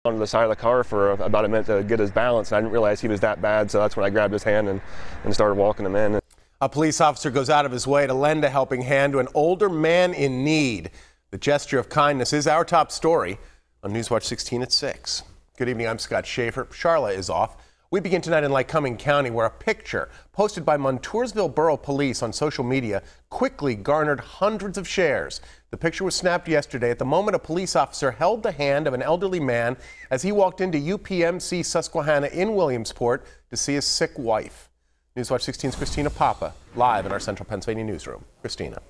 On the side of the car for about a minute to get his balance, and I didn't realize he was that bad, so that's when I grabbed his hand and started walking him in. A police officer goes out of his way to lend a helping hand to an older man in need. The gesture of kindness is our top story on Newswatch 16 at 6. Good evening, I'm Scott Schaefer. Charla is off. We begin tonight in Lycoming County, where a picture posted by Montoursville Borough Police on social media quickly garnered hundreds of shares. The picture was snapped yesterday at the moment a police officer held the hand of an elderly man as he walked into UPMC Susquehanna in Williamsport to see his sick wife. Newswatch 16's Christina Papa, live in our Central Pennsylvania newsroom. Christina.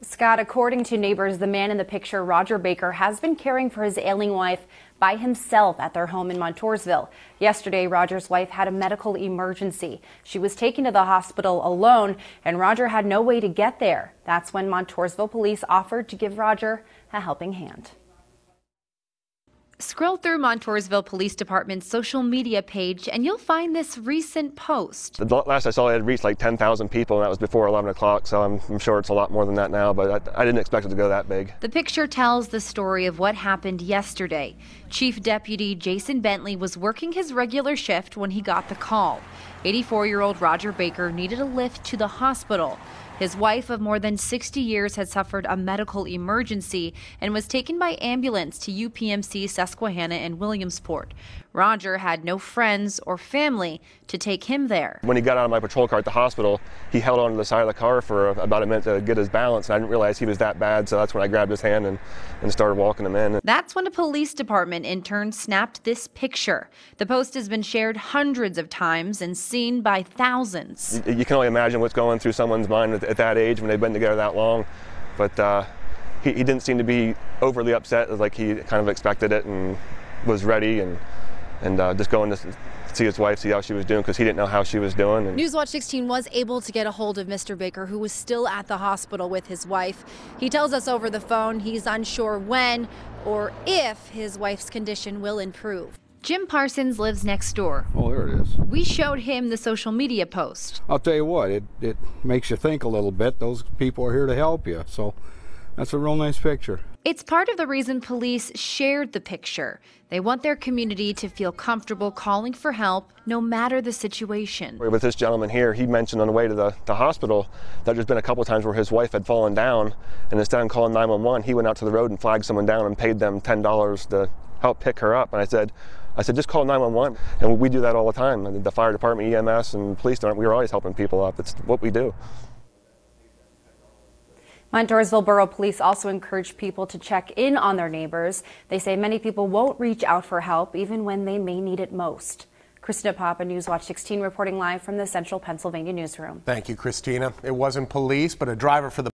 Scott, according to neighbors, the man in the picture, Roger Baker, has been caring for his ailing wife by himself at their home in Montoursville. Yesterday, Roger's wife had a medical emergency. She was taken to the hospital alone, and Roger had no way to get there. That's when Montoursville police offered to give Roger a helping hand. Scroll through Montoursville Police Department's social media page and you'll find this recent post. The last I saw, it had reached like 10,000 people, and that was before 11 o'clock, so I'm sure it's a lot more than that now, but I didn't expect it to go that big. The picture tells the story of what happened yesterday. Chief Deputy Jason Bentley was working his regular shift when he got the call. 84-year-old Roger Baker needed a lift to the hospital. His wife of more than 60 years had suffered a medical emergency and was taken by ambulance to UPMC Susquehanna in Williamsport. Roger had no friends or family to take him there. When he got out of my patrol car at the hospital, he held onto the side of the car for about a minute to get his balance, and I didn't realize he was that bad, so that's when I grabbed his hand and started walking him in. That's when a police department intern snapped this picture. The post has been shared hundreds of times and seen by thousands. You can only imagine what's going through someone's mind at that age when they've been together that long, but he didn't seem to be overly upset, like he kind of expected it and was ready and just going to see his wife, see how she was doing, because he didn't know how she was doing. Newswatch 16 was able to get a hold of Mr. Baker, who was still at the hospital with his wife. He tells us over the phone he's unsure when or if his wife's condition will improve. Jim Parsons lives next door. Oh, there it is. We showed him the social media post. I'll tell you what, it makes you think a little bit. Those people are here to help you, so that's a real nice picture. It's part of the reason police shared the picture. They want their community to feel comfortable calling for help, no matter the situation. With this gentleman here, he mentioned on the way to the hospital that there's been a couple of times where his wife had fallen down, and instead of calling 911, he went out to the road and flagged someone down and paid them $10 to help pick her up. And I said, just call 911. And we do that all the time. And the fire department, EMS, and police department, we're always helping people up. It's what we do. Montoursville Borough Police also encourage people to check in on their neighbors. They say many people won't reach out for help even when they may need it most. Christina Papa, Newswatch 16, reporting live from the Central Pennsylvania newsroom. Thank you, Christina. It wasn't police, but a driver for the